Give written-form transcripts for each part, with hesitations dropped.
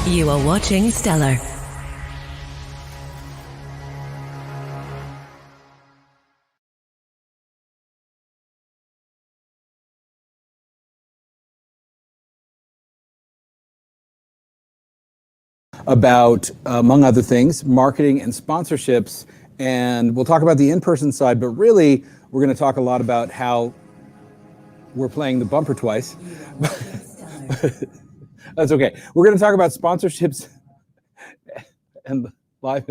You are watching Stellar. About, among other things, marketing and sponsorships. And we'll talk about the in-person side, but really we're going to talk a lot about how we're playing the bumper twice. That's okay. We're going to talk about sponsorships and live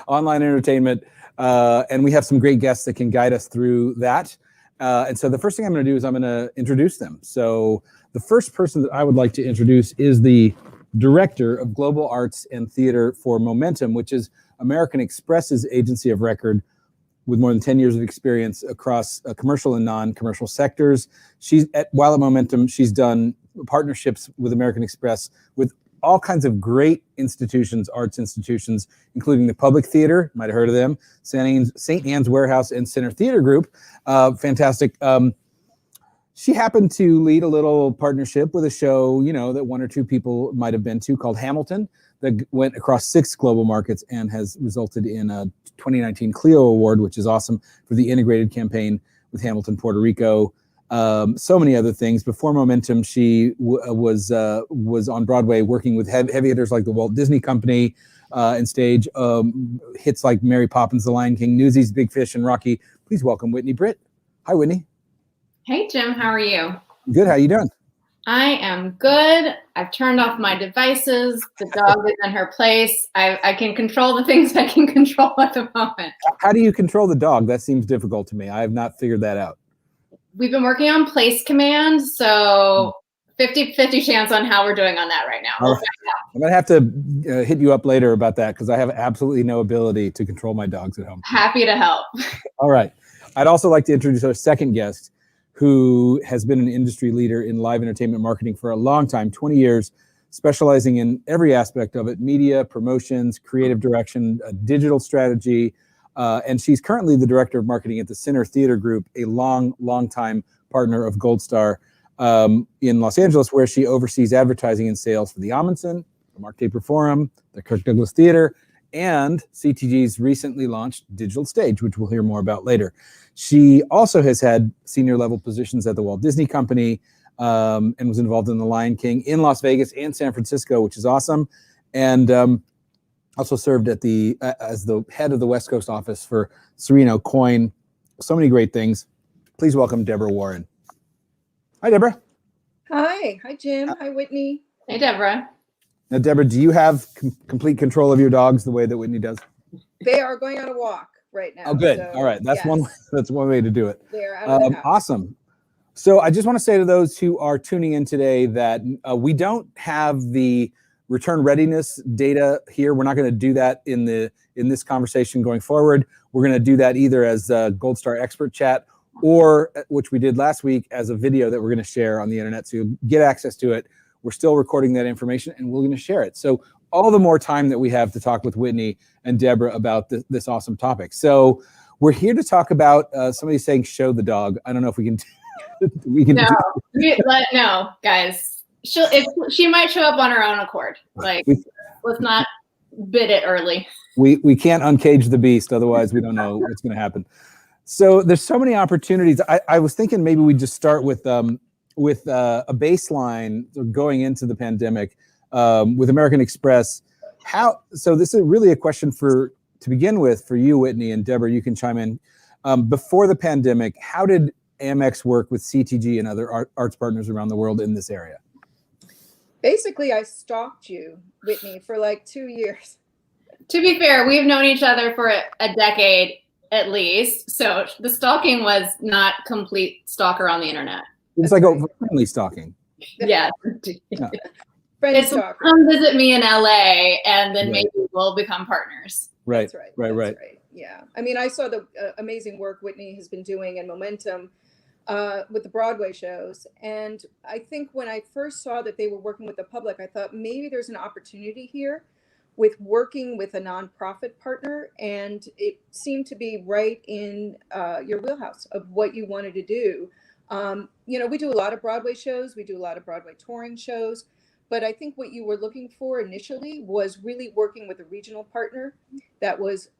online entertainment. And we have some great guests that can guide us through that. And so the first thing I'm going to do is I'm going to introduce them. So the first person that I would like to introduce is the Director of Global Arts and Theater for Momentum, which is American Express's agency of record with more than 10 years of experience across commercial and non-commercial sectors. While at Momentum, she's done partnerships with American Express with all kinds of great institutions, arts institutions, including the Public Theater, might have heard of them, St. Anne's Warehouse and Center Theater Group. Fantastic. She happened to lead a little partnership with a show, that one or two people might have been to, called Hamilton, that went across 6 global markets and has resulted in a 2019 Clio Award, which is awesome, for the integrated campaign with Hamilton, Puerto Rico. So many other things. Before Momentum, she was on Broadway working with heavy hitters like the Walt Disney Company and stage hits like Mary Poppins, The Lion King, Newsies, Big Fish, and Rocky. Please welcome Whitney Britt. Hi, Whitney. Hey, Jim. How are you? Good. How you doing? I am good. I've turned off my devices. The dog is in her place. I can control the things I can control at the moment. How do you control the dog? That seems difficult to me. I have not figured that out. We've been working on place command, so 50-50 chance on how we're doing on that right now. We'll find out. I'm going to have to hit you up later about that because I have absolutely no ability to control my dogs at home. Happy to help. All right. I'd also like to introduce our second guest, who has been an industry leader in live entertainment marketing for a long time, 20 years, specializing in every aspect of it: media, promotions, creative direction, digital strategy. And she's currently the director of marketing at the Center Theater Group, a long time partner of Gold Star in Los Angeles, where she oversees advertising and sales for the Amundsen, the Mark Taper Forum, the Kirk Douglas Theater, and CTG's recently launched Digital Stage, which we'll hear more about later. She also has had senior level positions at the Walt Disney Company and was involved in The Lion King in Las Vegas and San Francisco, which is awesome. And also served at as the head of the West Coast office for Sereno Coin. So many great things. Please welcome Deborah Warren. Hi, Deborah. Hi, Jim. Hi, Whitney. Hey, Deborah. Now, Deborah, do you have complete control of your dogs the way that Whitney does? They are going on a walk right now. Oh, good. So, all right. That's yes. That's one way to do it. They're out of the house. Awesome. So I just want to say to those who are tuning in today that we don't have the return readiness data here. We're not going to do that in this conversation going forward. We're going to do that either as Gold Star Expert Chat or, which we did last week, as a video that we're going to share on the internet. So you'll get access to it. We're still recording that information and we're going to share it. So all the more time that we have to talk with Whitney and Deborah about this awesome topic. So we're here to talk about somebody saying show the dog. I don't know if we can. No, guys. She might show up on her own accord. Let's not bid it early. We can't uncage the beast. Otherwise, we don't know what's going to happen. So there's so many opportunities. I was thinking maybe we just start with a baseline going into the pandemic with American Express. So this is really a question to begin with for you, Whitney, and Deborah, you can chime in. Before the pandemic, how did Amex work with CTG and other arts partners around the world in this area? Basically, I stalked you, Whitney, for like 2 years. To be fair, we've known each other for a decade at least. So the stalking was not complete stalker on the internet. It's like a friendly stalking. Yeah. Friendly stalker. Come visit me in LA and then maybe we'll become partners. Right. That's right. Right. That's right. Yeah. I mean, I saw the amazing work Whitney has been doing in Momentum with the Broadway shows. And I think when I first saw that they were working with the public, I thought maybe there's an opportunity here with working with a nonprofit partner. And it seemed to be right in your wheelhouse of what you wanted to do. We do a lot of Broadway shows. We do a lot of Broadway touring shows. But I think what you were looking for initially was really working with a regional partner that was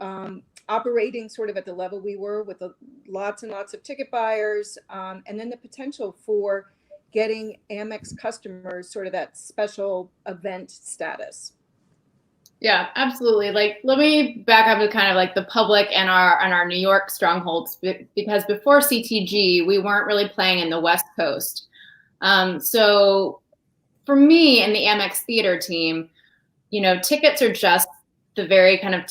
operating sort of at the level we were, with lots and lots of ticket buyers, and then the potential for getting Amex customers sort of that special event status. Yeah, absolutely. Like, let me back up to kind of like the public and our New York strongholds, because before CTG, we weren't really playing in the West Coast. So for me and the Amex theater team, tickets are just the very kind of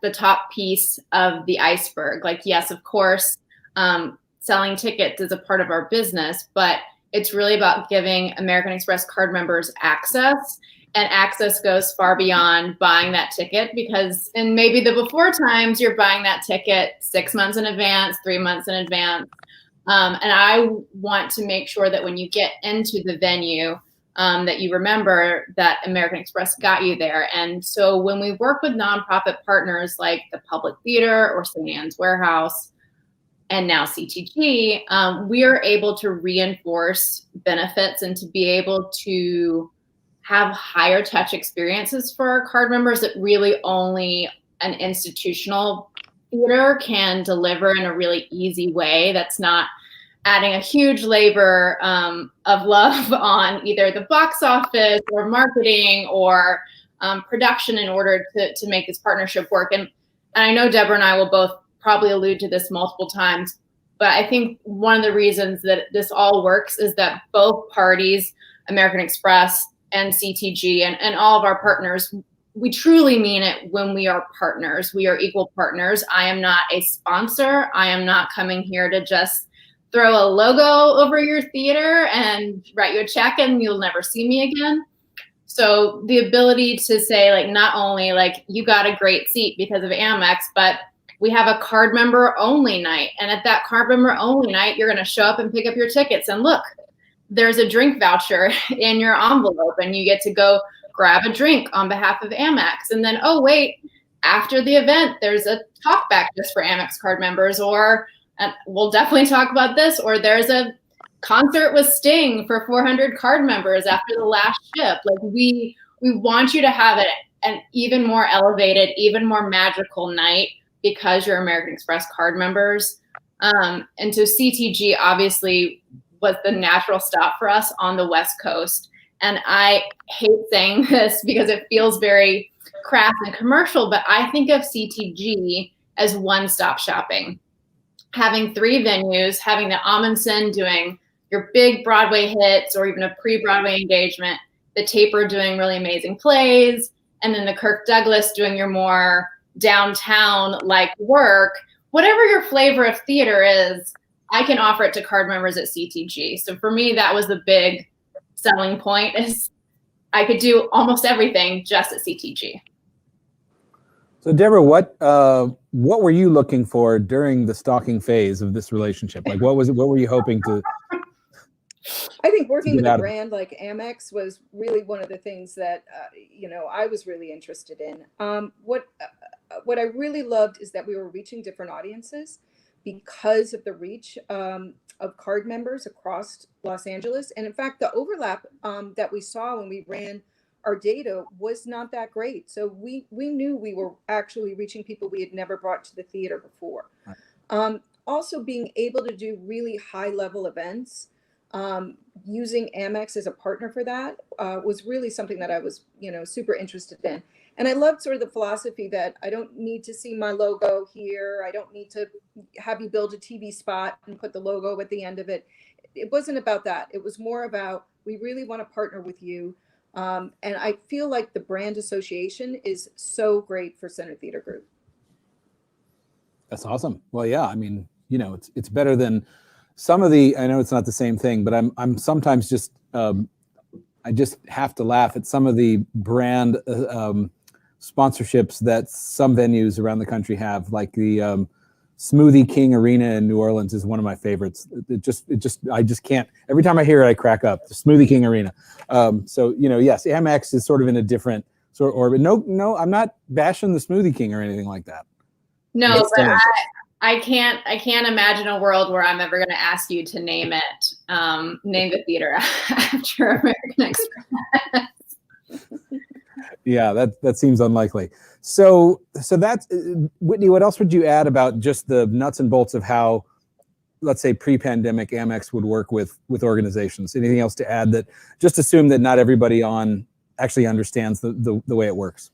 the top piece of the iceberg. Like, yes, of course, selling tickets is a part of our business, but it's really about giving American Express card members access. And access goes far beyond buying that ticket, because in maybe the before times, you're buying that ticket 6 months in advance, 3 months in advance. And I want to make sure that when you get into the venue, that you remember that American Express got you there. And so when we work with nonprofit partners like the Public Theater or St. Anne's Warehouse, and now CTG, we are able to reinforce benefits and to be able to have higher touch experiences for our card members that really only an institutional theater can deliver in a really easy way. That's not adding a huge labor of love on either the box office or marketing or production in order to make this partnership work. And I know Deborah and I will both probably allude to this multiple times, but I think one of the reasons that this all works is that both parties, American Express and CTG and all of our partners, we truly mean it when we are partners. We are equal partners. I am not a sponsor. I am not coming here to just throw a logo over your theater and write you a check and you'll never see me again. So the ability to say, like, not only like you got a great seat because of Amex, but we have a card member only night. And at that card member only night, you're going to show up and pick up your tickets. And look, there's a drink voucher in your envelope and you get to go grab a drink on behalf of Amex. And then, oh, wait, after the event, there's a talk back just for Amex card members, or we'll definitely talk about this, or there's a concert with Sting for 400 card members after the last ship. Like, we want you to have an even more elevated, even more magical night because you're American Express card members. And so CTG obviously was the natural stop for us on the West Coast. And I hate saying this because it feels very crass and commercial, but I think of CTG as one-stop shopping. Having 3 venues, having the Amundsen doing your big Broadway hits or even a pre-Broadway engagement, the Taper doing really amazing plays, and then the Kirk Douglas doing your more downtown-like work. Whatever your flavor of theater is, I can offer it to card members at CTG. So for me, that was the big selling point, is I could do almost everything just at CTG. So Deborah, what were you looking for during the stalking phase of this relationship? Like, what were you hoping to? I think working with a brand like Amex was really one of the things that I was really interested in. What I really loved is that we were reaching different audiences because of the reach of card members across Los Angeles. And in fact, the overlap that we saw when we ran our data was not that great. So we knew we were actually reaching people we had never brought to the theater before. Right. Also being able to do really high level events, using Amex as a partner for that was really something that I was, super interested in. And I loved sort of the philosophy that I don't need to see my logo here. I don't need to have you build a TV spot and put the logo at the end of it. It wasn't about that. It was more about, we really want to partner with you. And I feel like the brand association is so great for Center Theater Group. That's awesome. Well, yeah, I mean, it's better than some of the, I know it's not the same thing, but I'm sometimes just, I just have to laugh at some of the brand sponsorships that some venues around the country have, like the Smoothie King Arena in New Orleans is one of my favorites. I just can't, every time I hear it, I crack up. The Smoothie King Arena. So, yes, Amex is sort of in a different sort of orbit. No, I'm not bashing the Smoothie King or anything like that. No, but I can't imagine a world where I'm ever going to ask you to name the theater after American Express. Yeah, that seems unlikely. So that's Whitney. What else would you add about just the nuts and bolts of how, let's say, pre-pandemic Amex would work with organizations? Anything else to add? That just assume that not everybody on actually understands the way it works.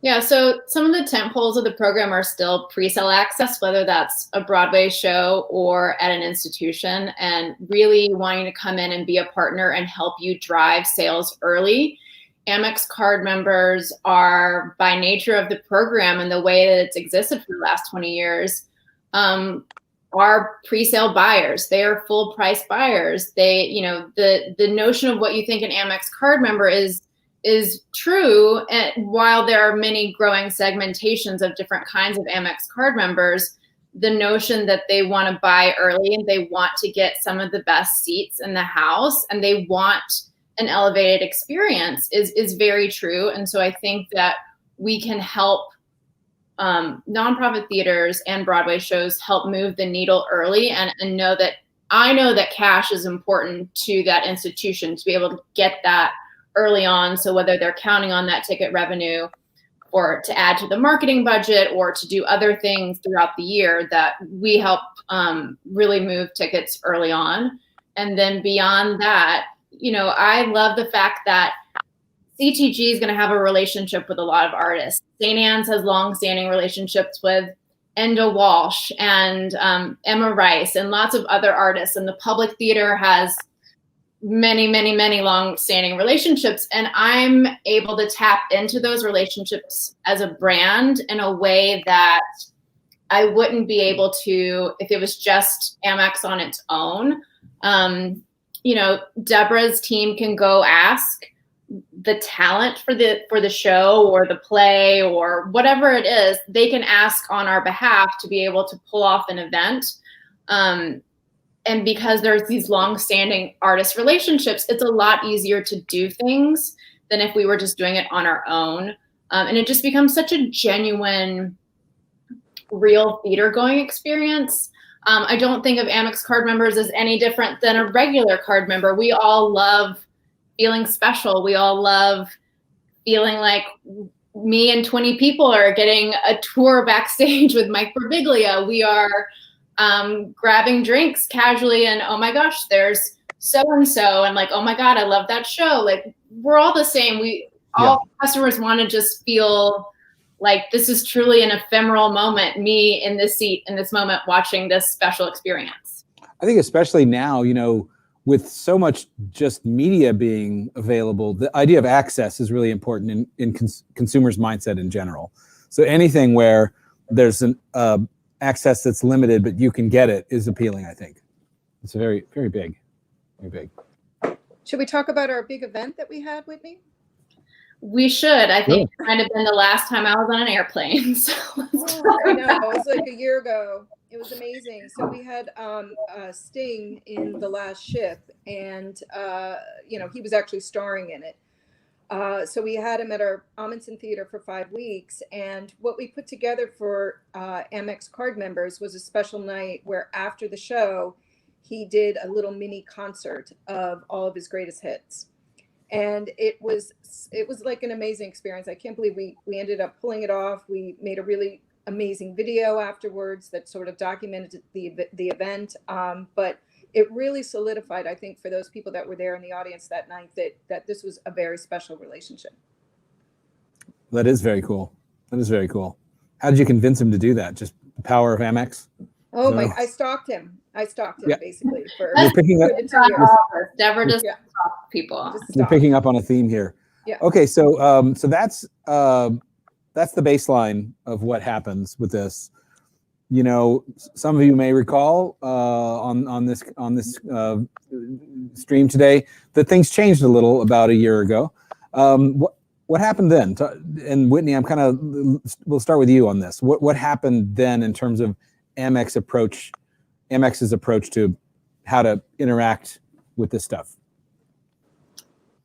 Yeah, so some of the tent poles of the program are still pre-sale access, whether that's a Broadway show or at an institution, and really wanting to come in and be a partner and help you drive sales early. Amex card members are, by nature of the program and the way that it's existed for the last 20 years, are pre-sale buyers. They are full price buyers. They, the notion of what you think an Amex card member is true. And while there are many growing segmentations of different kinds of Amex card members, the notion that they want to buy early and they want to get some of the best seats in the house and they want an elevated experience is very true. And so I think that we can help nonprofit theaters and Broadway shows help move the needle early and know that I know that cash is important to that institution to be able to get that early on. So whether they're counting on that ticket revenue or to add to the marketing budget or to do other things throughout the year, that we help really move tickets early on. And then beyond that, I love the fact that CTG is going to have a relationship with a lot of artists. St. Anne's has long-standing relationships with Enda Walsh and Emma Rice and lots of other artists. And the Public Theater has many, many, many long-standing relationships. And I'm able to tap into those relationships as a brand in a way that I wouldn't be able to if it was just Amex on its own. Deborah's team can go ask the talent for the show or the play or whatever it is. They can ask on our behalf to be able to pull off an event. And because there's these long-standing artist relationships, it's a lot easier to do things than if we were just doing it on our own. And it just becomes such a genuine, real theater-going experience. I don't think of Amex card members as any different than a regular card member. We all love feeling special. We all love feeling like me and 20 people are getting a tour backstage with Mike Birbiglia. We are grabbing drinks casually and, oh my gosh, there's so-and-so. And like, oh my God, I love that show. Like, we're all the same. All customers want to just feel like this is truly an ephemeral moment, me in this seat in this moment watching this special experience. I think especially now, with so much just media being available, the idea of access is really important in consumers' mindset in general. So anything where there's an access that's limited, but you can get it is appealing, I think. It's very, very big, very big. Should we talk about our big event that we had, Whitney? We should. I think it might have been the last time I was on an airplane. So I know. It was like a year ago. It was amazing. So we had Sting in The Last Ship, and he was actually starring in it. So we had him at our Amundsen Theater for 5 weeks, and what we put together for Amex card members was a special night where after the show, he did a little mini concert of all of his greatest hits. And it was like an amazing experience. I can't believe we ended up pulling it off. We made a really amazing video afterwards that sort of documented the event. But it really solidified, I think, for those people that were there in the audience that night, that this was a very special relationship. That is very cool. That is very cool. How did you convince him to do that? Just the power of Amex? Oh my! I stalked him. Basically for You're picking up. Deborah just stalk people. You're picking up on a theme here. Yeah. Okay, so that's the baseline of what happens with this. Some of you may recall on this stream today that things changed a little about a year ago. What happened then? And Whitney, we'll start with you on this. What happened then in terms of Amex's approach to how to interact with this stuff?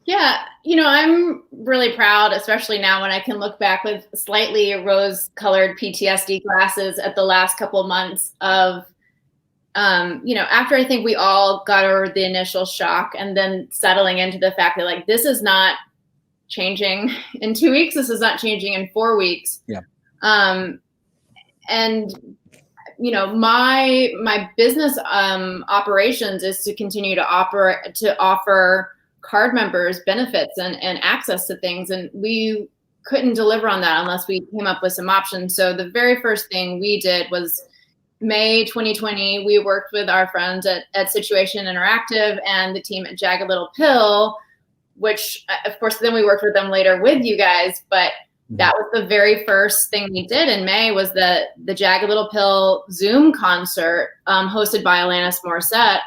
Yeah, I'm really proud, especially now when I can look back with slightly rose-colored PTSD glasses at the last couple of months of, after I think we all got over the initial shock and then settling into the fact that, like, this is not changing in 2 weeks. This is not changing in 4 weeks. Yeah. And you know, my business operations is to continue to offer card members benefits and access to things, and we couldn't deliver on that unless we came up with some options. So the very first thing we did was May 2020. We worked with our friends at Situation Interactive and the team at Jagged Little Pill, which of course then we worked with them later with you guys, but that was the very first thing we did in May, was the Jagged Little Pill Zoom concert hosted by Alanis Morissette,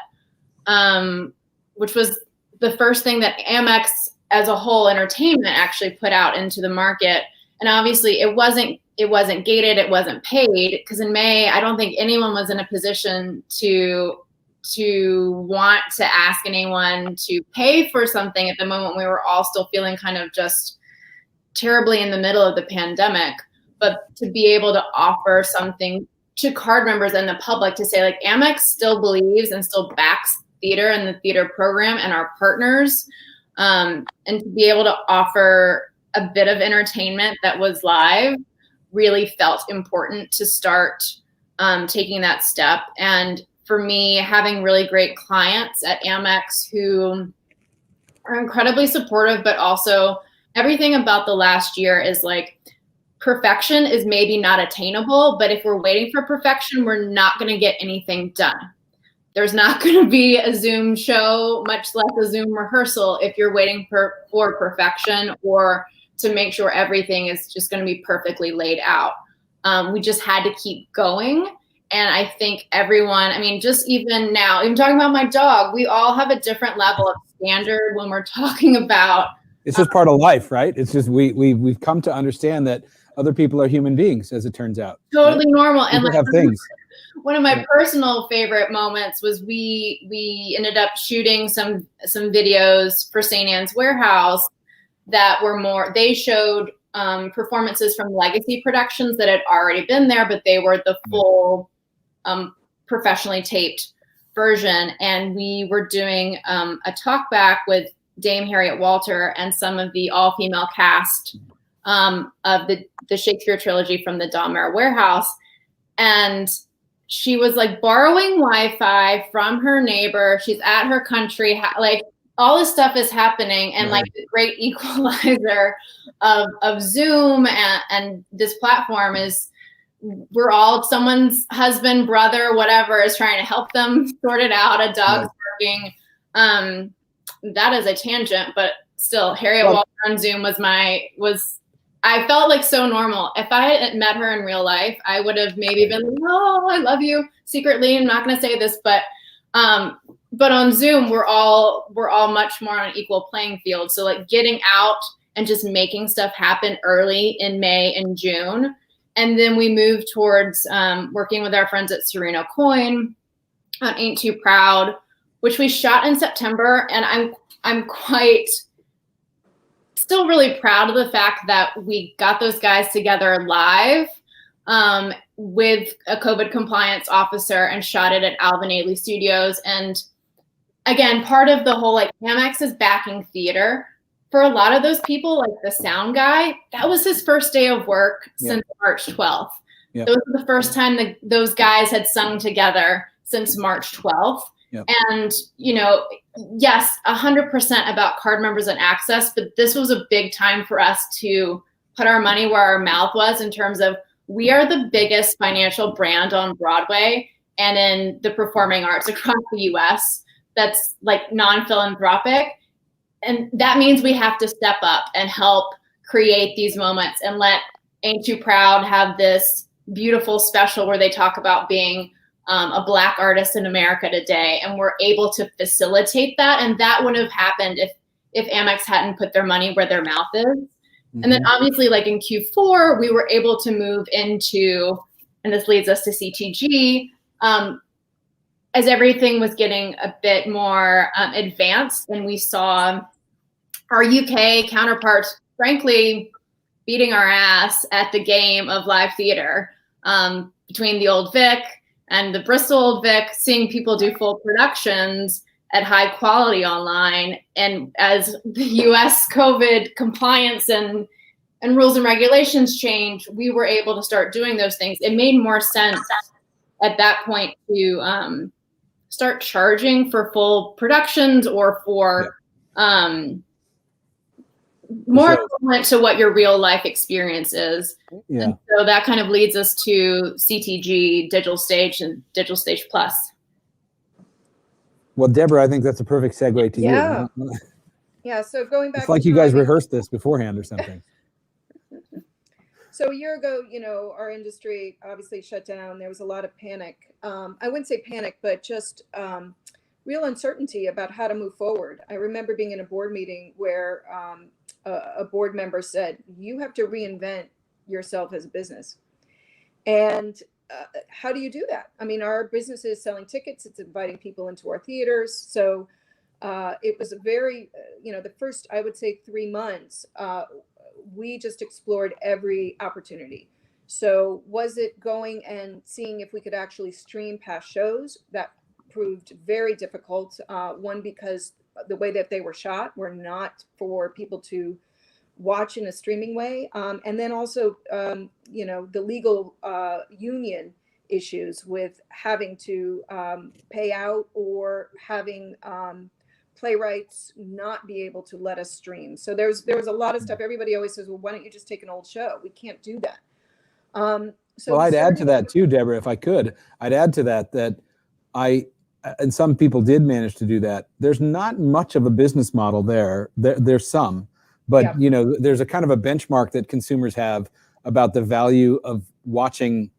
which was the first thing that Amex as a whole entertainment actually put out into the market. And obviously it wasn't gated, it wasn't paid, because in May, I don't think anyone was in a position to want to ask anyone to pay for something at the moment. We were all still feeling kind of just terribly in the middle of the pandemic. But to be able to offer something to card members and the public to say, like, Amex still believes and still backs theater and the theater program and our partners, and to be able to offer a bit of entertainment that was live really felt important to start taking that step. And for me, having really great clients at Amex who are incredibly supportive, but also everything about the last year is like, perfection is maybe not attainable, but if we're waiting for perfection, we're not going to get anything done. There's not going to be a Zoom show, much less a Zoom rehearsal, if you're waiting for perfection or to make sure everything is just going to be perfectly laid out. We just had to keep going. And I think everyone, I mean, just even now, even talking about my dog, we all have a different level of standard when we're talking about. It's just part of life, right? It's just we've come to understand that other people are human beings, as it turns out. Totally right? normal. People And like, have things. one of my personal favorite moments was we ended up shooting some videos for St. Anne's Warehouse that were more, they showed performances from legacy productions that had already been there, but they were the full professionally taped version. And we were doing a talk back with Dame Harriet Walter and some of the all-female cast of the Shakespeare trilogy from the Donmar Warehouse. And she was like borrowing Wi-Fi from her neighbor. She's at her country, like all this stuff is happening. And like the great equalizer of Zoom and this platform is, we're all someone's husband, brother, whatever is trying to help them sort it out. A dog's working. That is a tangent, but still, Harriet Walter on Zoom I felt like so normal. If I had met her in real life, I would have maybe been like, oh, I love you secretly. I'm not going to say this, but on Zoom, we're all much more on an equal playing field. So like getting out and just making stuff happen early in May and June. And then we moved towards working with our friends at Sereno Coin on Ain't Too Proud, which we shot in September. And I'm quite still really proud of the fact that we got those guys together live with a COVID compliance officer and shot it at Alvin Ailey Studios. And again, part of the whole, like, Amex is backing theater. For a lot of those people, like the sound guy, that was his first day of work since March 12th. That was the first time that those guys had sung together since March 12th. And, you know, yes, 100% about card members and access, but this was a big time for us to put our money where our mouth was in terms of, we are the biggest financial brand on Broadway and in the performing arts across the US that's like non-philanthropic. And that means we have to step up and help create these moments and let Ain't Too Proud have this beautiful special where they talk about being a Black artist in America today. And we're able to facilitate that. And that wouldn't have happened if Amex hadn't put their money where their mouth is. Mm-hmm. And then obviously, like in Q4, we were able to move into, and this leads us to CTG, as everything was getting a bit more advanced, and we saw our UK counterparts, frankly, beating our ass at the game of live theater between the Old Vic and the Bristol Old Vic, seeing people do full productions at high quality online. And as the US COVID compliance and rules and regulations change, we were able to start doing those things. It made more sense at that point to start charging for full productions or for more equivalent to what your real life experience is. Yeah. And so that kind of leads us to CTG, Digital Stage, and Digital Stage Plus. Well, Deborah, I think that's a perfect segue to you. Yeah. So going back, it's like you guys rehearsed this beforehand or something. So a year ago, our industry obviously shut down. There was a lot of panic. I wouldn't say panic, but just real uncertainty about how to move forward. I remember being in a board meeting where a board member said, you have to reinvent yourself as a business. And how do you do that? I mean, our business is selling tickets. It's inviting people into our theaters. So it was a very, the first, I would say 3 months, we just explored every opportunity. So was it going and seeing if we could actually stream past shows? That proved very difficult. One, because the way that they were shot were not for people to watch in a streaming way. And then also, the legal union issues with having to pay out or having playwrights not be able to let us stream. So there was a lot of stuff. Everybody always says, well, why don't you just take an old show? We can't do that. Well, I'd add to that too, Deborah, if I could. I'd add to that and some people did manage to do that. There's not much of a business model there. There's some, but there's a kind of a benchmark that consumers have about the value of watching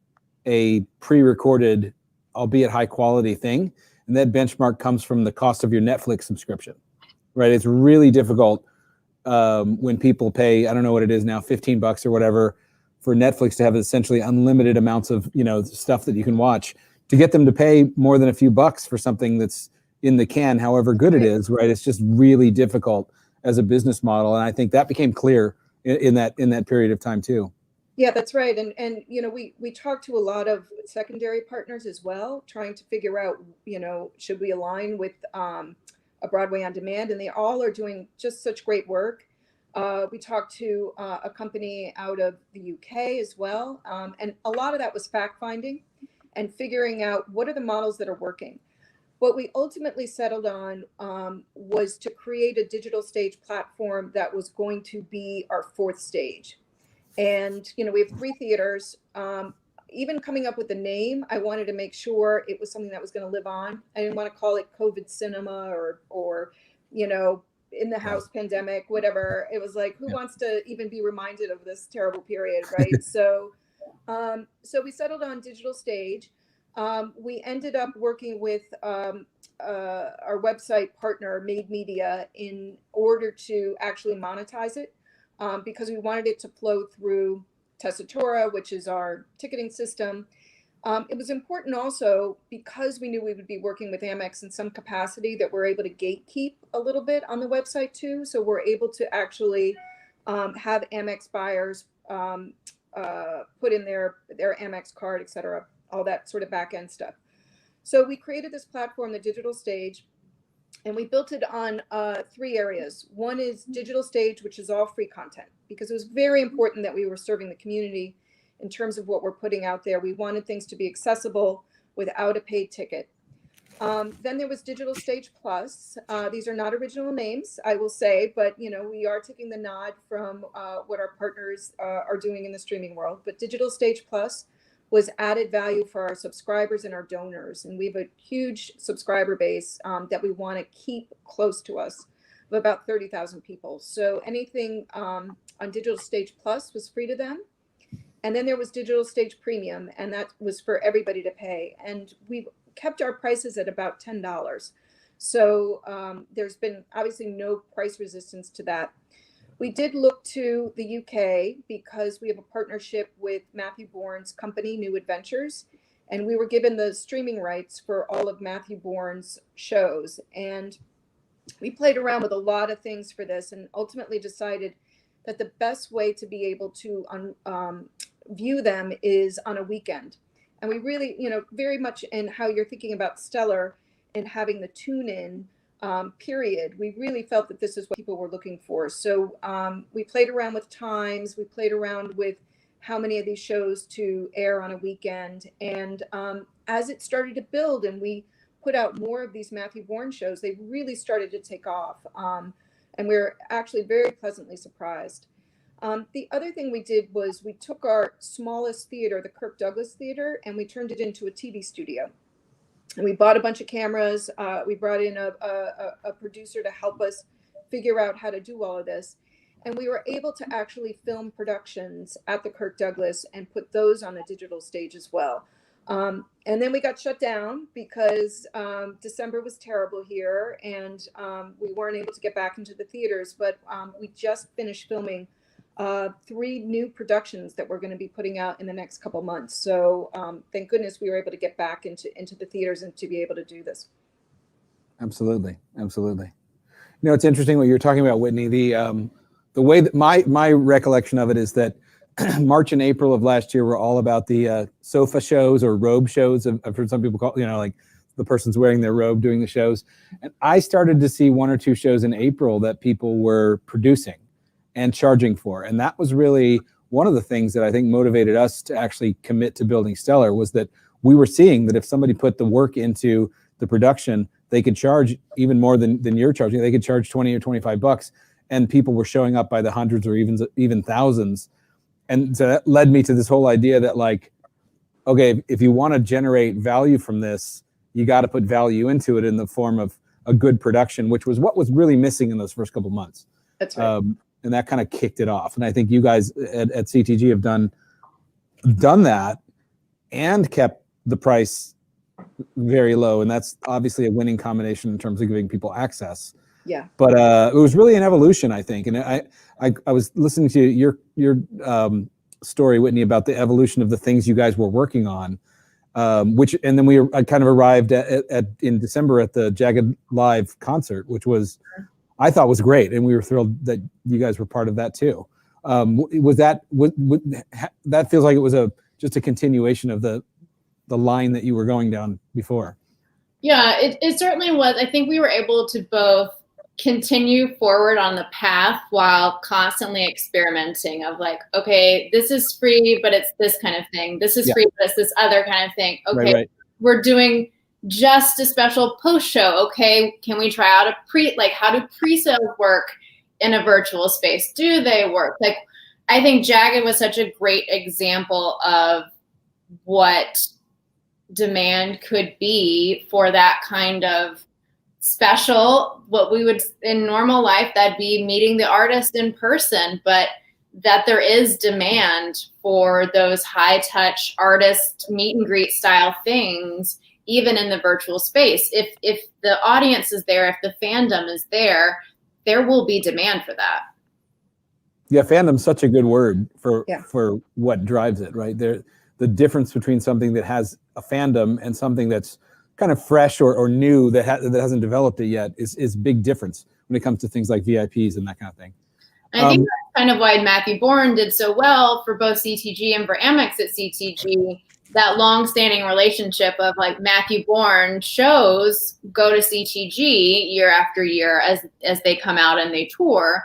a pre-recorded, albeit high quality thing. And that benchmark comes from the cost of your Netflix subscription, right? It's really difficult when people pay, I don't know what it is now, $15 or whatever, for Netflix to have essentially unlimited amounts of, stuff that you can watch, to get them to pay more than a few bucks for something that's in the can, however good it is, right? It's just really difficult as a business model. And I think that became clear in that period of time too. Yeah, that's right. And we talked to a lot of secondary partners as well, trying to figure out, should we align with a Broadway on Demand? And they all are doing just such great work. We talked to a company out of the UK as well. And a lot of that was fact finding and figuring out what are the models that are working. What we ultimately settled on was to create a digital stage platform that was going to be our fourth stage. And, we have 3 theaters. Even coming up with the name, I wanted to make sure it was something that was going to live on. I didn't want to call it COVID cinema or in the house pandemic, whatever. It was like, who wants to even be reminded of this terrible period, right? So we settled on digital stage. We ended up working with our website partner, Made Media, in order to actually monetize it, because we wanted it to flow through Tessitura, which is our ticketing system. It was important also because we knew we would be working with Amex in some capacity that we're able to gatekeep a little bit on the website too. So we're able to actually have Amex buyers put in their Amex card, et cetera, all that sort of back end stuff. So we created this platform, the Digital Stage, and we built it on 3 areas. One is Digital Stage, which is all free content, because it was very important that we were serving the community in terms of what we're putting out there. We wanted things to be accessible without a paid ticket. Then there was Digital Stage Plus. These are not original names, I will say, but we are taking the nod from what our partners are doing in the streaming world. But Digital Stage Plus was added value for our subscribers and our donors. And we have a huge subscriber base that we want to keep close to us, of about 30,000 people. So anything on Digital Stage Plus was free to them. And then there was Digital Stage Premium, and that was for everybody to pay. And we've kept our prices at about $10. So there's been obviously no price resistance to that. We did look to the UK because we have a partnership with Matthew Bourne's company, New Adventures, and we were given the streaming rights for all of Matthew Bourne's shows. And we played around with a lot of things for this and ultimately decided that the best way to be able to view them is on a weekend. And we really, very much in how you're thinking about Stellar and having the tune in, period, we really felt that this is what people were looking for. So we played around with times, we played around with how many of these shows to air on a weekend. And as it started to build and we put out more of these Matthew Bourne shows, they really started to take off. And we were actually very pleasantly surprised. The other thing we did was we took our smallest theater, the Kirk Douglas Theater, and we turned it into a TV studio. And we bought a bunch of cameras. We brought in a producer to help us figure out how to do all of this. And we were able to actually film productions at the Kirk Douglas and put those on a digital stage as well. And then we got shut down because December was terrible here, and we weren't able to get back into the theaters. But we just finished filming 3 new productions that we're going to be putting out in the next couple months. So thank goodness we were able to get back into the theaters and to be able to do this. Absolutely, absolutely. You know, it's interesting what you're talking about, Whitney. The way that my recollection of it is that March and April of last year were all about the sofa shows or robe shows. I've heard some people call, you know, like the person's wearing their robe doing the shows. And I started to see 1 or 2 shows in April that people were producing and charging for. And that was really one of the things that I think motivated us to actually commit to building Stellar, was that we were seeing that if somebody put the work into the production, they could charge even more than you're charging. They could charge 20 or 25 bucks, and people were showing up by the hundreds or even thousands. And so that led me to this whole idea that, like, okay, if you want to generate value from this, you got to put value into it in the form of a good production, which was what was really missing in those first couple of months. That's right. And that kind of kicked it off. And I think you guys at CTG have done that and kept the price very low. And that's obviously a winning combination in terms of giving people access. Yeah. But it was really an evolution, I think. And I was listening to your story, Whitney, about the evolution of the things you guys were working on, and then I kind of arrived in December at the Jagged Live concert, which was, I thought was great, and we were thrilled that you guys were part of that too. That feels like it was just a continuation of the line that you were going down before. Yeah, it certainly was. I think we were able to both continue forward on the path while constantly experimenting of, like, okay, this is free, but it's this kind of thing. This is free, but it's this other kind of thing. Okay, right. We're doing just a special post show. Okay, can we try out how do pre-sales work in a virtual space? Do they work? Like, I think Jagged was such a great example of what demand could be for that kind of special, what we would in normal life, that'd be meeting the artist in person, but that there is demand for those high touch artist meet and greet style things, even in the virtual space. If the audience is there, if the fandom is there will be demand for that. Yeah, fandom's such a good word for what drives it, right? The difference between something that has a fandom and something that's kind of fresh or new that hasn't developed it yet is big difference when it comes to things like VIPs and that kind of thing. I think that's kind of why Matthew Bourne did so well for both CTG and for Amex at CTG. That long-standing relationship of, like, Matthew Bourne shows go to CTG year after year as they come out and they tour.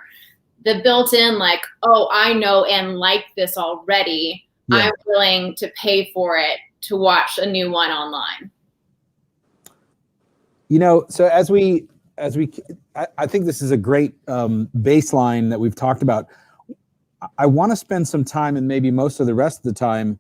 The built-in, like, oh, I know and like this already. Yeah. I'm willing to pay for it to watch a new one online. You know, so I think this is a great baseline that we've talked about. I want to spend some time, and maybe most of the rest of the time,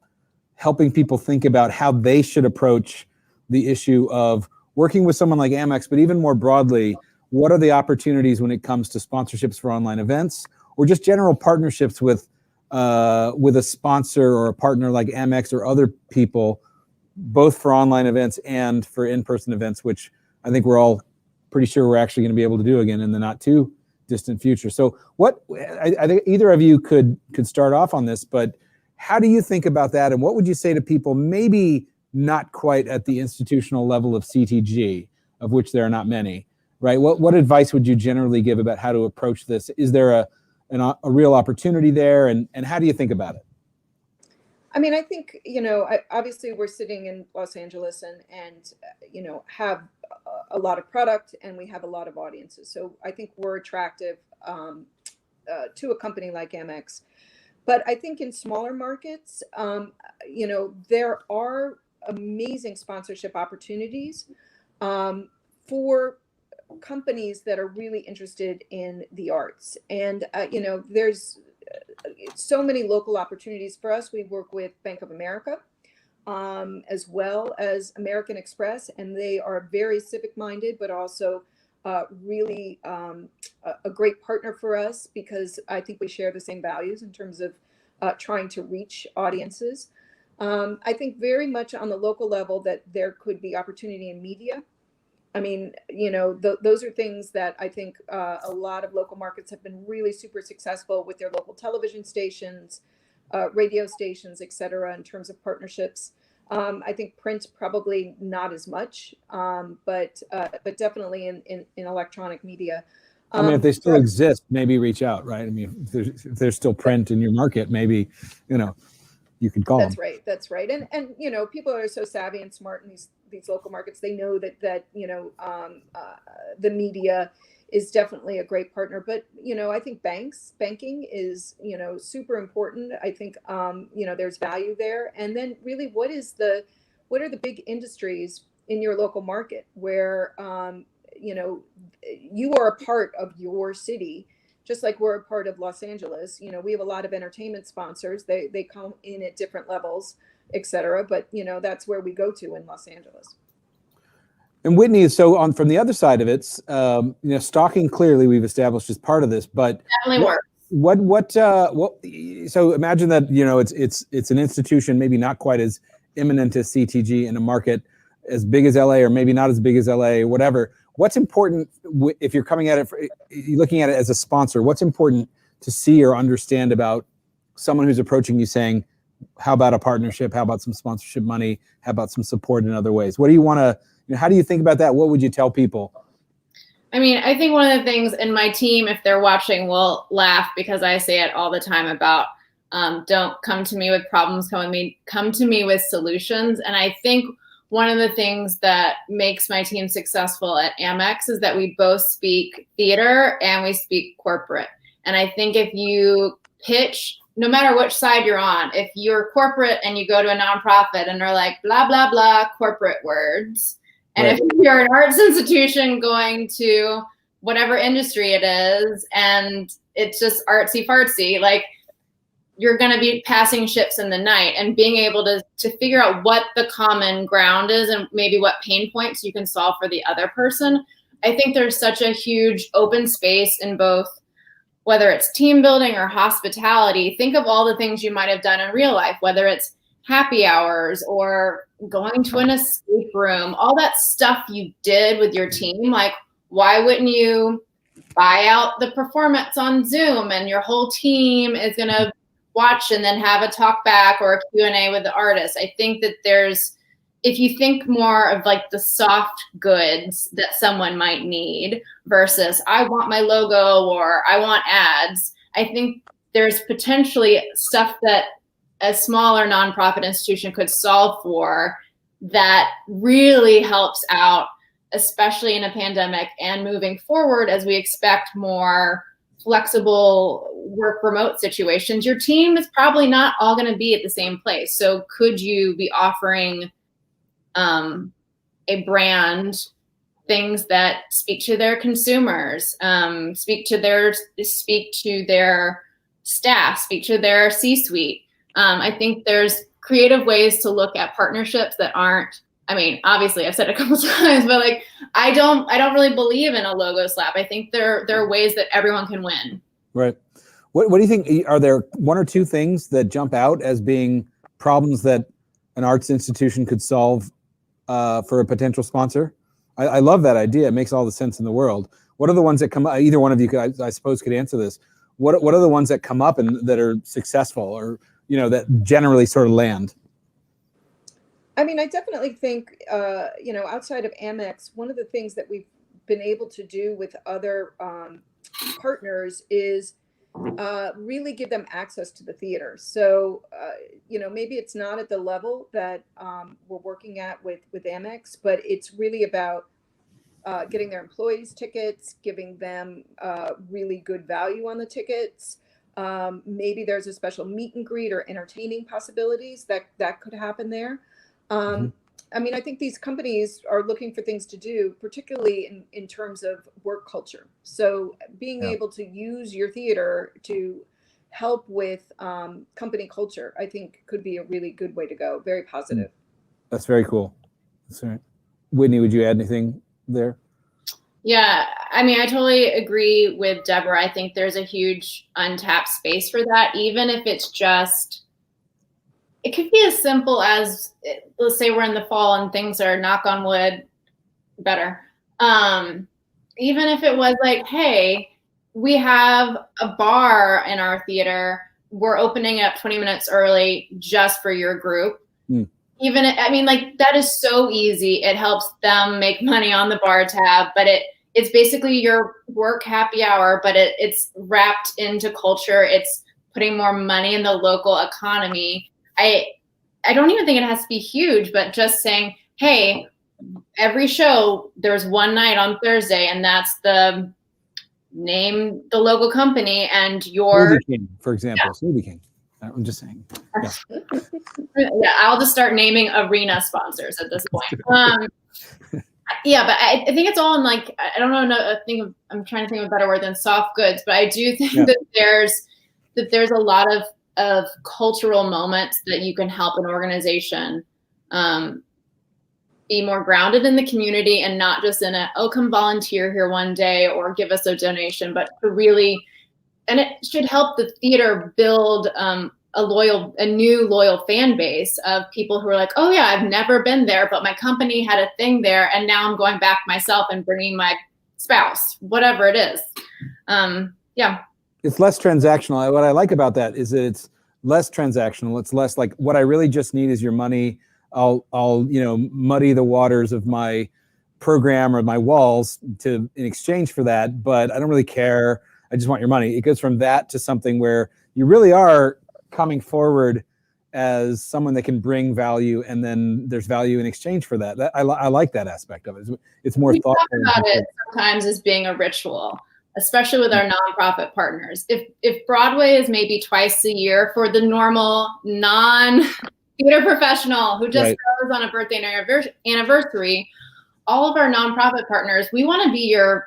helping people think about how they should approach the issue of working with someone like Amex, but even more broadly, what are the opportunities when it comes to sponsorships for online events, or just general partnerships with a sponsor or a partner like Amex or other people, both for online events and for in-person events, which I think we're all pretty sure we're actually going to be able to do again in the not too distant future. So I think either of you could start off on this, but how do you think about that? And what would you say to people maybe not quite at the institutional level of CTG, of which there are not many, right? What advice would you generally give about how to approach this? Is there a real opportunity there? And how do you think about it? I mean, I think, obviously we're sitting in Los Angeles and have a lot of product and we have a lot of audiences. So I think we're attractive to a company like Amex. But I think in smaller markets, there are amazing sponsorship opportunities for companies that are really interested in the arts. And, there's so many local opportunities for us. We work with Bank of America as well as American Express, and they are very civic minded, but also really a great partner for us because I think we share the same values in terms of trying to reach audiences. I think very much on the local level that there could be opportunity in media. I mean, those are things that I think a lot of local markets have been really super successful with their local television stations, radio stations, et cetera, in terms of partnerships. I think print probably not as much, but definitely in electronic media. I mean, if they still exist, maybe reach out, right? I mean, if there's still print in your market, maybe, you could call them. That's right. And people are so savvy and smart in these local markets. They know that the media is definitely a great partner. But I think banking is super important. I think there's value there. And then really, what are the big industries in your local market where you are a part of your city, just like we're a part of Los Angeles. We have a lot of entertainment sponsors. They come in at different levels, et cetera. But that's where we go to in Los Angeles. And Whitney, so from the other side of it, stalking clearly we've established as part of this, but definitely works. What? So imagine that it's an institution maybe not quite as imminent as CTG in a market as big as LA, or maybe not as big as LA, or whatever. What's important if you're coming at it, you're looking at it as a sponsor? What's important to see or understand about someone who's approaching you saying, "How about a partnership? How about some sponsorship money? How about some support in other ways?" What do you want to? How do you think about that? What would you tell people? I mean, I think one of the things, and my team, if they're watching, will laugh because I say it all the time about don't come to me with problems, come to me with solutions. And I think one of the things that makes my team successful at Amex is that we both speak theater and we speak corporate. And I think if you pitch, no matter which side you're on, if you're corporate and you go to a nonprofit and they're like, blah, blah, blah, corporate words. And right. If you're an arts institution going to whatever industry it is, and it's just artsy fartsy, like you're going to be passing ships in the night, and being able to figure out what the common ground is and maybe what pain points you can solve for the other person. I think there's such a huge open space in both, whether it's team building or hospitality. Think of all the things you might have done in real life, whether it's happy hours or going to an escape room, all that stuff you did with your team. Like, why wouldn't you buy out the performance on Zoom and your whole team is going to watch and then have a talk back or a Q&A with the artist? I think that if you think more of like the soft goods that someone might need versus I want my logo or I want ads, I think there's potentially stuff that a smaller nonprofit institution could solve for that really helps out, especially in a pandemic and moving forward as we expect more flexible work remote situations. Your team is probably not all going to be at the same place. So could you be offering a brand things that speak to their consumers, speak to their staff, speak to their C-suite? I think there's creative ways to look at partnerships that aren't, I mean, obviously I've said it a couple times, but like, I don't really believe in a logo slap. I think there are ways that everyone can win. Right. What do you think? Are there one or two things that jump out as being problems that an arts institution could solve for a potential sponsor? I love that idea. It makes all the sense in the world. What are the ones that come up? Either one of you, I suppose, could answer this. What are the ones that come up and that are successful, or that generally sort of land? I mean, I definitely think, outside of Amex, one of the things that we've been able to do with other partners is really give them access to the theater. So, maybe it's not at the level that we're working at with Amex, but it's really about getting their employees tickets, giving them really good value on the tickets. Maybe there's a special meet and greet or entertaining possibilities that could happen there. I think these companies are looking for things to do, particularly in terms of work culture. So being able to use your theater to help with company culture, I think could be a really good way to go. Very positive. That's very cool. That's all right. Whitney, would you add anything there? Yeah, I totally agree with Deborah. I think there's a huge untapped space for that, even if it's just, it could be as simple as, let's say we're in the fall and things are, knock on wood, better. Even if it was like, hey, we have a bar in our theater, we're opening up 20 minutes early just for your group. Even, that is so easy. It helps them make money on the bar tab, but it's basically your work happy hour, but it's wrapped into culture. It's putting more money in the local economy. I don't even think it has to be huge, but just saying, hey, every show, there's one night on Thursday, and that's the name the local company and your Smoothie King, for example. Smoothie King. I'm just saying. Yeah, I'll just start naming arena sponsors at this point. But I think it's all in I don't know. I'm trying to think of a better word than soft goods, but I do think that there's a lot of cultural moments that you can help an organization be more grounded in the community and not just in come volunteer here one day or give us a donation, but to really. And it should help the theater build a new loyal fan base of people who are like, oh yeah, I've never been there, but my company had a thing there, and now I'm going back myself and bringing my spouse, whatever it is. It's less transactional. What I like about that is that it's less transactional. It's less like, what I really just need is your money. I'll muddy the waters of my program or my walls in exchange for that, but I don't really care. I just want your money. It goes from that to something where you really are coming forward as someone that can bring value, and then there's value in exchange for that. I like that aspect of it. It's more thoughtful. We talk about it sometimes as being a ritual, especially with our nonprofit partners. If Broadway is maybe twice a year for the normal non-theater professional who just goes on a birthday and anniversary, all of our nonprofit partners, we want to be your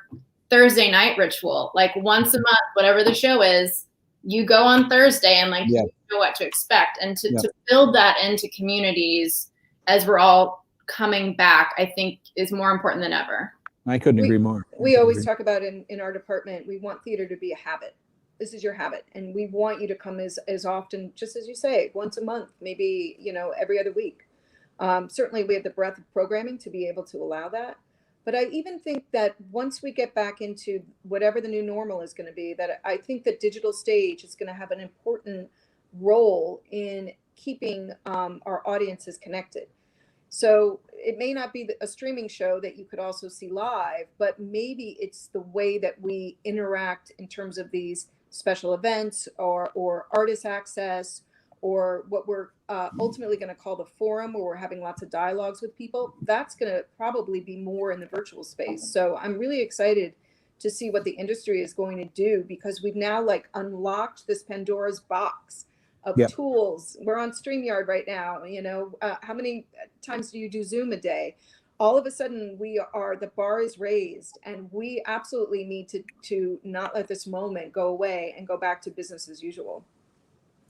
Thursday night ritual, like once a month, whatever the show is, you go on Thursday and you know what to expect. And to build that into communities as we're all coming back, I think is more important than ever. I couldn't agree more. We always talk about in our department, we want theater to be a habit. This is your habit. And we want you to come as often, just as you say, once a month, maybe, every other week. Certainly we have the breadth of programming to be able to allow that. But I even think that once we get back into whatever the new normal is going to be, that I think the digital stage is going to have an important role in keeping our audiences connected. So it may not be a streaming show that you could also see live, but maybe it's the way that we interact in terms of these special events or artist access, or what we're ultimately going to call the forum, where we're having lots of dialogues with people. That's going to probably be more in the virtual space. So I'm really excited to see what the industry is going to do, because we've now unlocked this Pandora's box of tools. We're on StreamYard right now. How many times do you do Zoom a day? All of a sudden the bar is raised, and we absolutely need to not let this moment go away and go back to business as usual.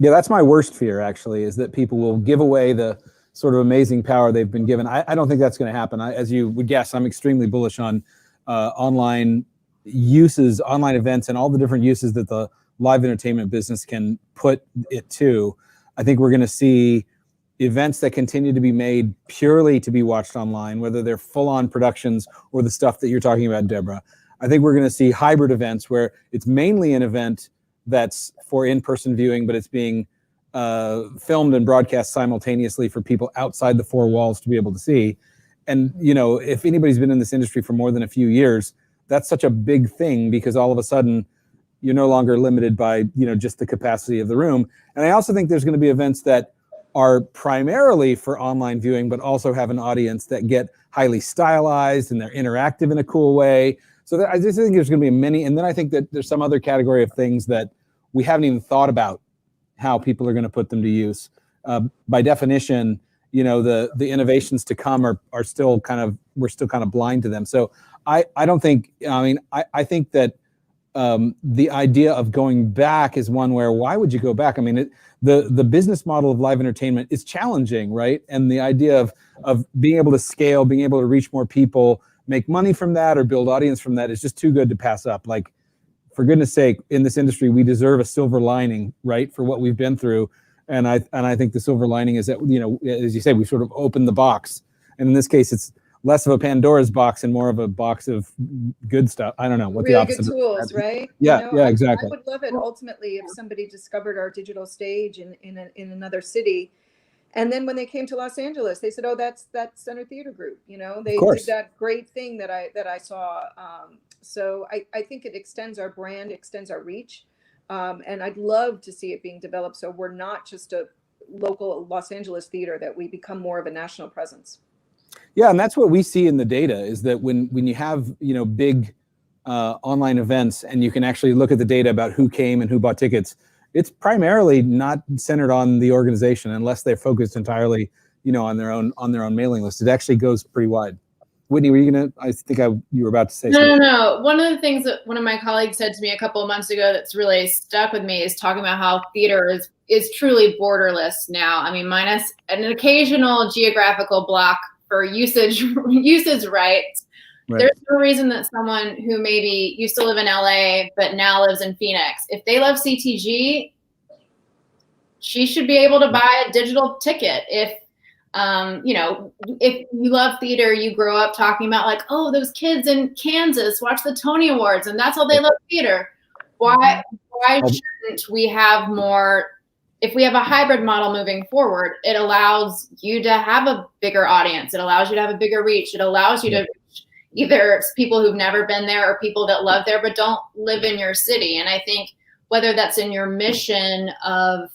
Yeah, that's my worst fear, actually, is that people will give away the sort of amazing power they've been given. I don't think that's going to happen. As you would guess, I'm extremely bullish on online uses, online events, and all the different uses that the live entertainment business can put it to. I think we're going to see events that continue to be made purely to be watched online, whether they're full-on productions or the stuff that you're talking about, Deborah. I think we're going to see hybrid events where it's mainly an event that's for in-person viewing, but it's being filmed and broadcast simultaneously for people outside the four walls to be able to see. And, if anybody's been in this industry for more than a few years, that's such a big thing, because all of a sudden you're no longer limited by, just the capacity of the room. And I also think there's going to be events that are primarily for online viewing, but also have an audience that get highly stylized and they're interactive in a cool way. So I just think there's going to be many. And then I think that there's some other category of things that we haven't even thought about how people are going to put them to use. By definition, the innovations to come are still we're still kind of blind to them. So I don't think, I think that the idea of going back is one where, why would you go back? I mean, the business model of live entertainment is challenging, right? And the idea of being able to scale, being able to reach more people, make money from that or build audience from that is just too good to pass up. Like, for goodness sake, in this industry, we deserve a silver lining, right, for what we've been through. And I think the silver lining is that, as you say, we sort of opened the box. And in this case, it's less of a Pandora's box and more of a box of good stuff. I don't know what really the opposite good tools, right? Yeah, exactly. I would love it ultimately if somebody discovered our digital stage in another city. And then when they came to Los Angeles, they said, "Oh, that's Center Theater Group." They did that great thing that I saw. So I think it extends our brand, extends our reach, and I'd love to see it being developed. So we're not just a local Los Angeles theater; that we become more of a national presence. Yeah, and that's what we see in the data is that when you have big online events and you can actually look at the data about who came and who bought tickets. It's primarily not centered on the organization unless they're focused entirely, on their own mailing list. It actually goes pretty wide. Whitney, were you gonna? I think you were about to say something. No. One of the things that one of my colleagues said to me a couple of months ago that's really stuck with me is talking about how theater is truly borderless now. I mean, minus an occasional geographical block for usage rights. Right. There's no reason that someone who maybe used to live in LA but now lives in Phoenix, if they love CTG, she should be able to buy a digital ticket. If if you love theater, you grow up talking about like, oh, those kids in Kansas watch the Tony Awards and that's how they love theater. Why shouldn't we have more? If we have a hybrid model moving forward, it allows you to have a bigger audience. It allows you to have a bigger reach. It allows you to reach either it's people who've never been there or people that love there but don't live in your city. And I think whether that's in your mission of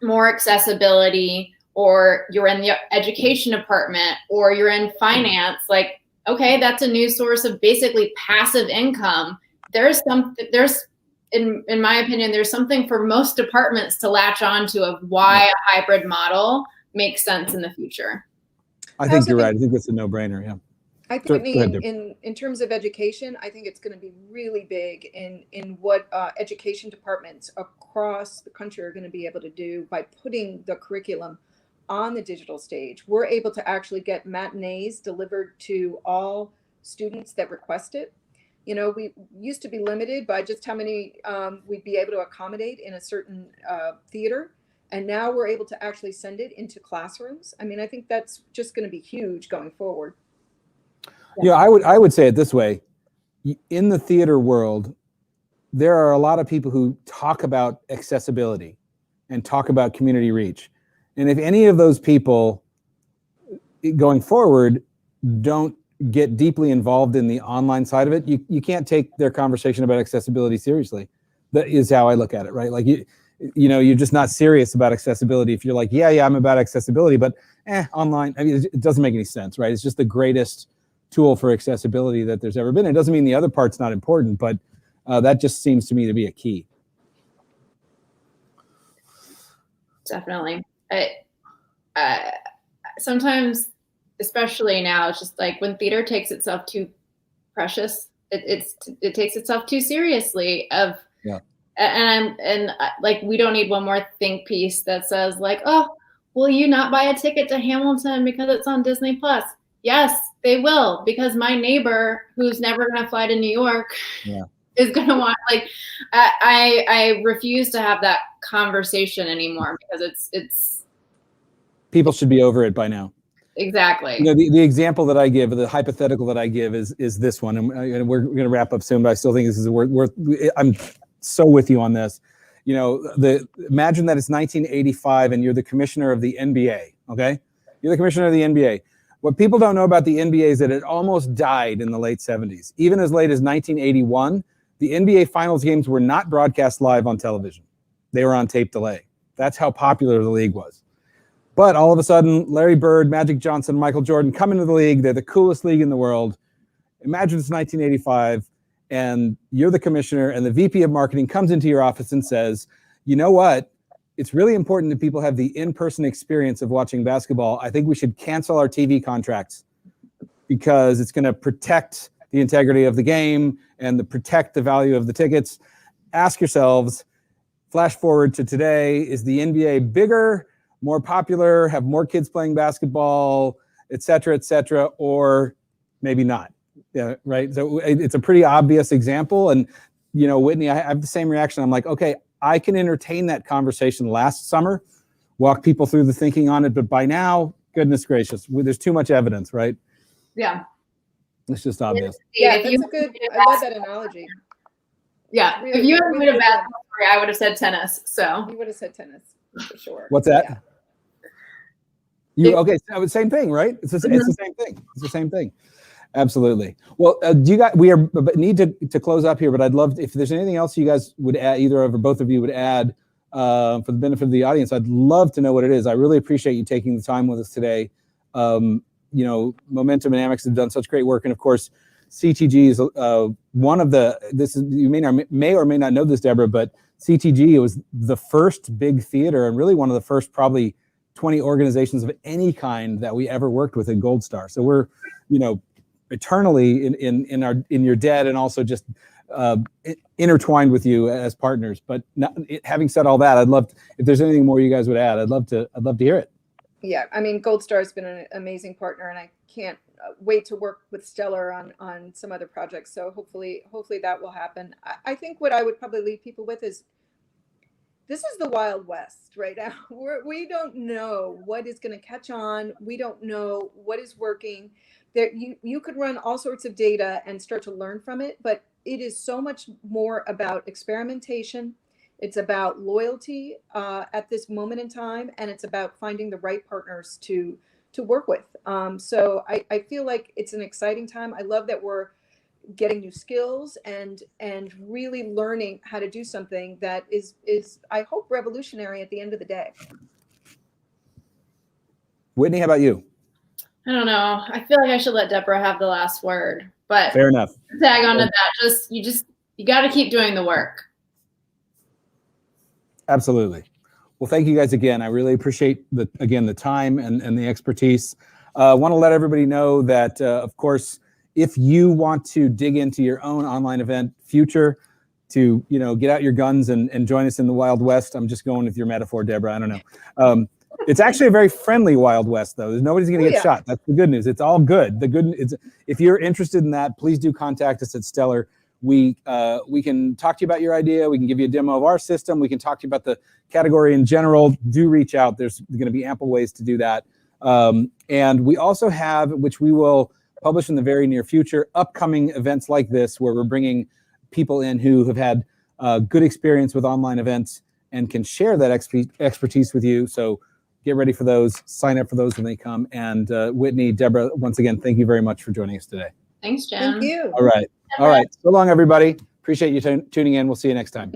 more accessibility or you're in the education department or you're in finance, like, okay, that's a new source of basically passive income. In my opinion, there's something for most departments to latch onto of why a hybrid model makes sense in the future. I think you're right. I think it's a no-brainer. Yeah. I think in terms of education, I think it's going to be really big in what education departments across the country are going to be able to do by putting the curriculum on the digital stage. We're able to actually get matinees delivered to all students that request it. We used to be limited by just how many we'd be able to accommodate in a certain theater. And now we're able to actually send it into classrooms. I mean, I think that's just going to be huge going forward. Yeah, I would say it this way. In the theater world, there are a lot of people who talk about accessibility and talk about community reach. And if any of those people going forward don't get deeply involved in the online side of it, you can't take their conversation about accessibility seriously. That is how I look at it, right? Like you're just not serious about accessibility if you're like, yeah, I'm about accessibility, but online, I mean, it doesn't make any sense, right? It's just the greatest tool for accessibility that there's ever been. It doesn't mean the other part's not important, but that just seems to me to be a key. Definitely. Sometimes, especially now, it's just like when theater takes itself too precious, it takes itself too seriously. Like we don't need one more think piece that says like, oh, will you not buy a ticket to Hamilton because it's on Disney Plus? Yes, they will, because my neighbor who's never going to fly to New York is going to want, like, I refuse to have that conversation anymore because it's people should be over it by now. Exactly. The example that I give, the hypothetical that I give is this one, and we're going to wrap up soon, but I still think this is worth. I'm so with you on this. Imagine that it's 1985 and you're the commissioner of the NBA. Okay, you're the commissioner of the NBA. What people don't know about the NBA is that it almost died in the late 70s. Even as late as 1981, The NBA Finals games were not broadcast live on television. They were on tape delay. That's how popular the league was. But all of a sudden, Larry Bird, Magic Johnson, Michael Jordan come into the league. They're the coolest league in the world. Imagine it's 1985, and you're the commissioner, and the VP of marketing comes into your office and says, you know what? It's really important that people have the in-person experience of watching basketball. I think we should cancel our TV contracts because it's going to protect the integrity of the game and protect the value of the tickets. Ask yourselves, flash forward to today, is the NBA bigger, more popular, have more kids playing basketball, et cetera, or maybe not? Yeah, right. So it's a pretty obvious example. And, you know, Whitney, I have the same reaction. I'm like, okay, I can entertain that conversation last summer, walk people through the thinking on it. But by now, goodness gracious, there's too much evidence, right? Yeah. It's just obvious. Yeah, that's a good, I love that analogy. Yeah. Really, if you had really made a good basketball story, I would have said tennis. So You would have said tennis for sure. What's that? Yeah. Okay, so same thing, right? It's the same thing. It's the same thing. Absolutely. Well, we need to close up here, but I'd love if there's anything else you guys would add, either of or both of you would add for the benefit of the audience. I'd love to know what it is. I really appreciate you taking the time with us today. You know, Momentum and Amex have done such great work, and of course, CTG is one of the. This is you may or may not know this, Deborah, but CTG was the first big theater and really one of the first probably 20 organizations of any kind that we ever worked with at Gold Star. So we're, you know, eternally in your debt, and also just intertwined with you as partners. But having said all that, I'd love if there's anything more you guys would add. I'd love to hear it. Yeah, I mean, Gold Star has been an amazing partner, and I can't wait to work with Stellar on some other projects. So hopefully that will happen. I think what I would probably leave people with is, this is the Wild West right now. We don't know what is going to catch on. We don't know what is working. There, you could run all sorts of data and start to learn from it, but it is so much more about experimentation. It's about loyalty at this moment in time, and it's about finding the right partners to work with. So I feel like it's an exciting time. I love that we're getting new skills and really learning how to do something that is I hope revolutionary at the end of the day. Whitney, how about you? I don't know. I feel like I should let Deborah have the last word, but Fair enough. Tag on to that. You got to keep doing the work. Absolutely. Well, thank you guys again. I really appreciate the time and the expertise. I want to let everybody know that, of course, if you want to dig into your own online event future, to get out your guns and join us in the Wild West. I'm just going with your metaphor, Deborah. I don't know. It's actually a very friendly Wild West, though. Nobody's going to get shot. That's the good news. It's all good. The good is, if you're interested in that, please do contact us at Stellar. We can talk to you about your idea. We can give you a demo of our system. We can talk to you about the category in general. Do reach out. There's going to be ample ways to do that. And we also have, which we will publish in the very near future, upcoming events like this, where we're bringing people in who have had good experience with online events and can share that expertise with you. So get ready for those. Sign up for those when they come. And Whitney, Deborah, once again, thank you very much for joining us today. Thanks, Jen. Thank you. All right. So long, everybody. Appreciate you tuning in. We'll see you next time.